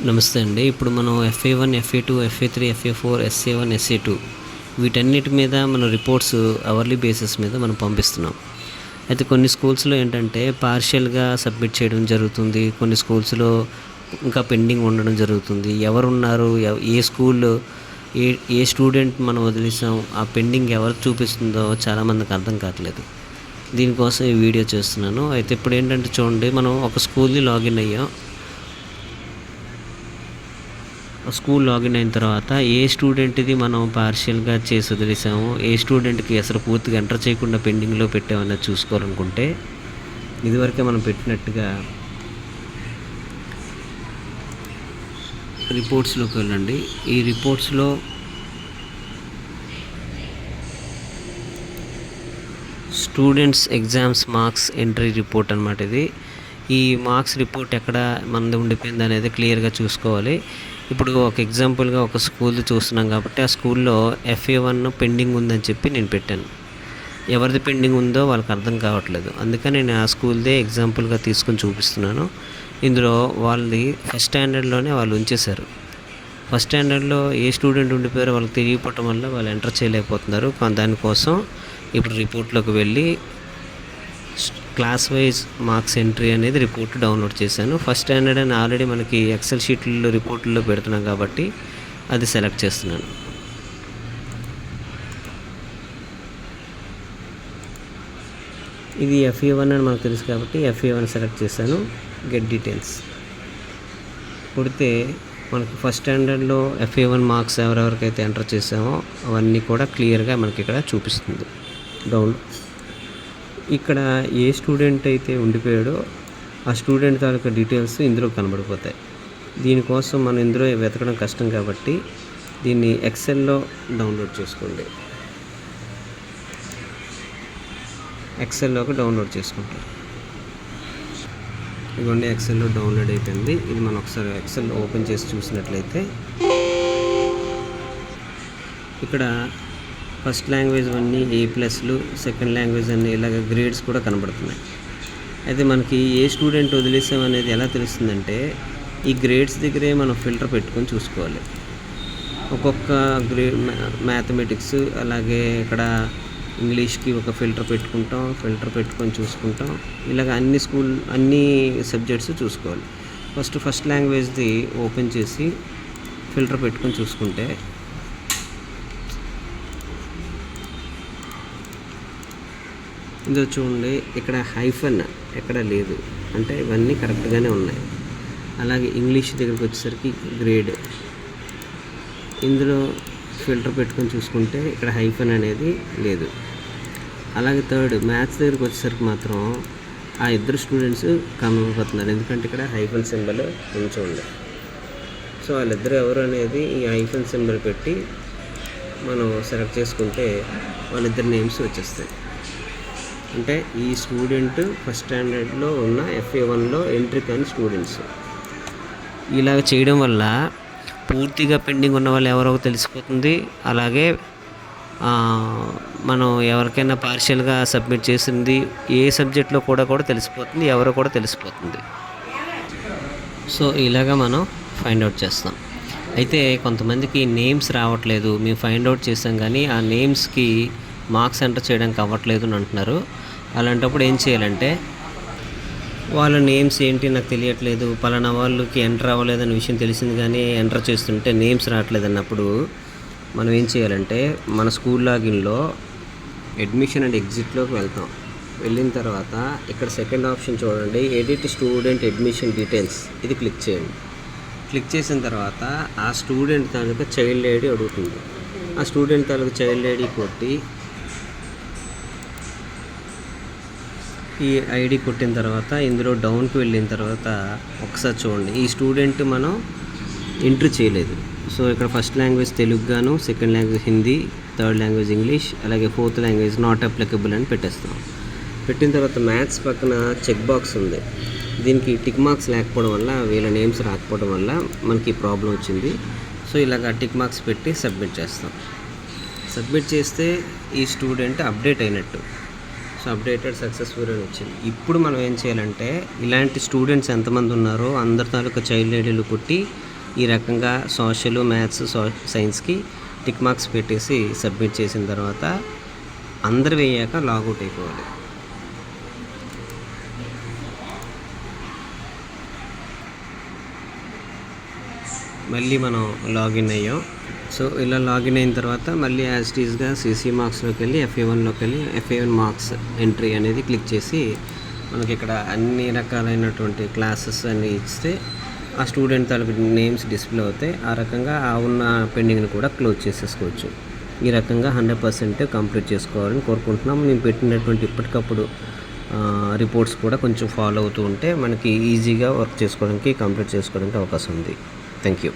నమస్తే అండి. ఇప్పుడు మనం FA1, FA2, FA3, FA4, SA1, SA2 వీటన్నిటి మీద మనం రిపోర్ట్స్ అవర్లీ బేసిస్ మీద మనం పంపిస్తున్నాం. అయితే కొన్ని స్కూల్స్‌లో ఏంటంటే పార్షియల్‌గా సబ్మిట్ చేయడం జరుగుతుంది. కొన్ని స్కూల్స్‌లో ఇంకా పెండింగ్ ఉండడం జరుగుతుంది. ఎవరున్నారు? ఏ స్కూల్ ఏ ఏ స్టూడెంట్ మనం వదిలేసాం, ఆ పెండింగ్ ఎవరికి చూపిస్తుందో చాలామందికి అర్థం కావట్లేదు. దీనికోసం ఈ వీడియో చేస్తున్నాను. అయితే ఇప్పుడు ఏంటంటే చూడండి, మనం ఒక స్కూల్‌ని లాగిన్ అయ్యాం. స్కూల్ లాగిన్ అయిన తర్వాత ఏ స్టూడెంట్‌ది మనం పార్షియల్‌గా చేసి వదిలేసామో, ఏ స్టూడెంట్‌కి అసలు పూర్తిగా ఎంటర్ చేయకుండా పెండింగ్‌లో పెట్టామన్నది చూసుకోవాలనుకుంటే, ఇదివరకే మనం పెట్టినట్టుగా రిపోర్ట్స్‌లోకి వెళ్ళండి. ఈ రిపోర్ట్స్‌లో students exams marks entry report అనమాట ఇది. ఈ మార్క్స్ రిపోర్ట్ ఎక్కడ మనది ఉండిపోయింది అనేది క్లియర్గా చూసుకోవాలి. ఇప్పుడు ఒక ఎగ్జాంపుల్గా ఒక స్కూల్ది చూస్తున్నాం కాబట్టి, ఆ స్కూల్లో FA1 పెండింగ్ ఉందని చెప్పి నేను పెట్టాను. ఎవరిది పెండింగ్ ఉందో వాళ్ళకి అర్థం కావట్లేదు. అందుకని నేను ఆ స్కూల్దే ఎగ్జాంపుల్గా తీసుకొని చూపిస్తున్నాను. ఇందులో వాళ్ళది ఫస్ట్ స్టాండర్డ్లోనే వాళ్ళు ఉంచేశారు. ఫస్ట్ స్టాండర్డ్లో ఏ స్టూడెంట్ ఉండిపోయారో వాళ్ళకి తెలియకపోవటం వల్ల వాళ్ళు ఎంటర్ చేయలేకపోతున్నారు. దానికోసం ఇప్పుడు రిపోర్ట్లోకి వెళ్ళి క్లాస్ వైజ్ మార్క్స్ ఎంట్రీ అనేది రిపోర్ట్ డౌన్లోడ్ చేశాను. ఫస్ట్ స్టాండర్డ్ అని ఆల్రెడీ మనకి ఎక్సెల్ షీట్లో రిపోర్ట్లో పెడుతున్నాం కాబట్టి అది సెలెక్ట్ చేస్తున్నాను. ఇది FA1 అని మనకు తెలుసు కాబట్టి FA1 సెలెక్ట్ చేశాను. గెట్ డీటెయిల్స్ కొడితే మనకి ఫస్ట్ స్టాండర్డ్లో FA1 మార్క్స్ ఎవరెవరికైతే ఎంటర్ చేసామో అవన్నీ కూడా క్లియర్గా మనకి ఇక్కడ చూపిస్తుంది. ఇక్కడ ఏ స్టూడెంట్ అయితే ఉండిపోయాడో ఆ స్టూడెంట్ తాలూకా డీటెయిల్స్ ఇందులో కనబడిపోతాయి. దీనికోసం మనం ఇందులో వెతకడం కష్టం కాబట్టి దీన్ని ఎక్సెల్లో డౌన్లోడ్ చేసుకోండి. ఎక్సెల్లోకి డౌన్లోడ్ చేసుకుంటాం. ఇదిగోండి, ఎక్సెల్లో డౌన్లోడ్ అయిపోయింది. ఇది మనం ఒకసారి ఎక్సెల్ ఓపెన్ చేసి చూసినట్లయితే ఇక్కడ ఫస్ట్ లాంగ్వేజ్ అన్నీ A+లు, సెకండ్ లాంగ్వేజ్ అన్నీ ఇలాగ గ్రేడ్స్ కూడా కనబడుతున్నాయి. అయితే మనకి ఏ స్టూడెంట్ వదిలేసామనేది ఎలా తెలుస్తుందంటే, ఈ గ్రేడ్స్ దగ్గరే మనం ఫిల్టర్ పెట్టుకొని చూసుకోవాలి. ఒక్కొక్క మ్యాథమెటిక్స్, అలాగే ఇక్కడ ఇంగ్లీష్కి ఒక ఫిల్టర్ పెట్టుకొని చూసుకుంటాం. ఇలాగ అన్ని సబ్జెక్ట్స్ చూసుకోవాలి. ఫస్ట్ లాంగ్వేజ్ది ఓపెన్ చేసి ఫిల్టర్ పెట్టుకొని చూసుకుంటే ఇందులో చూడండి, ఇక్కడ హైఫన్ ఎక్కడ లేదు, అంటే ఇవన్నీ కరెక్ట్గానే ఉన్నాయి. అలాగే ఇంగ్లీష్ దగ్గరికి వచ్చేసరికి గ్రేడ్, ఇందులో ఫిల్టర్ పెట్టుకొని చూసుకుంటే ఇక్కడ హైఫన్ అనేది లేదు. అలాగే థర్డ్ మ్యాథ్స్ దగ్గరికి వచ్చేసరికి మాత్రం ఆ ఇద్దరు స్టూడెంట్స్ కనబడిపోతున్నారు, ఎందుకంటే ఇక్కడ హైఫన్ సింబల్ ఉంచండి. సో వాళ్ళిద్దరు ఎవరు అనేది ఈ హైఫన్ సింబల్ పెట్టి మనం సెలెక్ట్ చేసుకుంటే వాళ్ళిద్దరు నేమ్స్ వచ్చేస్తాయి. అంటే ఈ స్టూడెంట్ ఫస్ట్ స్టాండర్డ్లో ఉన్న FA1లో ఎంట్రీ కాని స్టూడెంట్స్. ఇలాగ చేయడం వల్ల పూర్తిగా పెండింగ్ ఉన్న వాళ్ళు ఎవరో తెలిసిపోతుంది. అలాగే మనం ఎవరికైనా పార్షియల్గా సబ్మిట్ చేసింది ఏ సబ్జెక్ట్లో కూడా తెలిసిపోతుంది, ఎవరో కూడా తెలిసిపోతుంది. సో ఇలాగ మనం ఫైండ్ అవుట్ చేస్తాం. అయితే కొంతమందికి నేమ్స్ రావట్లేదు, మేము ఫైండ్ అవుట్ చేసాం కానీ ఆ నేమ్స్కి మార్క్స్ ఎంటర్ చేయడానికి అవ్వట్లేదు అని అంటున్నారు. అలాంటప్పుడు ఏం చేయాలంటే, వాళ్ళ నేమ్స్ ఏంటి నాకు తెలియట్లేదు, పలానా వాళ్ళకి ఎంటర్ అవ్వలేదన్న విషయం తెలిసింది కానీ ఎంటర్ చేస్తుంటే నేమ్స్ రావట్లేదు అన్నప్పుడు మనం ఏం చేయాలంటే, మన స్కూల్ లాగిన్లో అడ్మిషన్ అండ్ ఎగ్జిట్లోకి వెళ్తాం. వెళ్ళిన తర్వాత ఇక్కడ సెకండ్ ఆప్షన్ చూడండి, ఎడిట్ స్టూడెంట్ అడ్మిషన్ డీటెయిల్స్, ఇది క్లిక్ చేయండి. క్లిక్ చేసిన తర్వాత ఆ స్టూడెంట్ తాలూకా చైల్డ్ ఐడి అడుగుతుంది. ఆ స్టూడెంట్ తాలూకా చైల్డ్ ఐడి కొట్టి ఈ ఐడి కొట్టిన తర్వాత ఇందులో డౌన్కి వెళ్ళిన తర్వాత ఒకసారి చూడండి, ఈ స్టూడెంట్ మనం ఎంట్రీ చేయలేదు. సో ఇక్కడ ఫస్ట్ లాంగ్వేజ్ తెలుగు గాను, second language Hindi, third language English, అలాగే ఫోర్త్ లాంగ్వేజ్ నాట్ అప్లికబుల్ అని పెట్టేస్తాం. పెట్టిన తర్వాత మ్యాథ్స్ పక్కన చెక్ బాక్స్ ఉంది. దీనికి టిక్ మార్క్స్ లేకపోవడం వల్ల, వీళ్ళ నేమ్స్ రాకపోవడం వల్ల మనకి ప్రాబ్లం వచ్చింది. సో ఇలాగ టిక్ మార్క్స్ పెట్టి సబ్మిట్ చేస్తాం. సబ్మిట్ చేస్తే ఈ స్టూడెంట్ అప్డేట్ అయినట్టు. సో అప్డేటెడ్ సక్సెస్ఫుల్ అని వచ్చింది. ఇప్పుడు మనం ఏం చేయాలంటే, ఇలాంటి స్టూడెంట్స్ ఎంతమంది ఉన్నారో అందరి తాలూకా చైల్డ్ ఐడీలు కొట్టి ఈ రకంగా సోషల్, మ్యాథ్స్, సైన్స్కి టిక్ మార్క్స్ పెట్టేసి సబ్మిట్ చేసిన తర్వాత అందరు వేయాక లాగౌట్ అయిపోవాలి. మళ్ళీ మనం లాగిన్ అయ్యాం. సో ఇలా లాగిన్ అయిన తర్వాత మళ్ళీ యాజ్ ఇట్ ఈస్గా సిసి మార్క్స్లోకి వెళ్ళి FA1లోకి వెళ్ళి FA1 మార్క్స్ ఎంట్రీ అనేది క్లిక్ చేసి మనకి ఇక్కడ అన్ని రకాలైనటువంటి క్లాసెస్ అన్నీ ఇస్తే ఆ స్టూడెంట్ తాలూకు నేమ్స్ డిస్ప్లే అవుతాయి. ఆ రకంగా ఆ ఉన్న పెండింగ్ని కూడా క్లోజ్ చేసేసుకోవచ్చు. ఈ రకంగా 100% కంప్లీట్ చేసుకోవాలని కోరుకుంటున్నాం. మేము పెట్టినటువంటి ఇప్పటికప్పుడు రిపోర్ట్స్ కూడా కొంచెం ఫాలో అవుతూ ఉంటే మనకి ఈజీగా వర్క్ చేసుకోవడానికి, కంప్లీట్ చేసుకోవడానికి అవకాశం ఉంది. Thank you.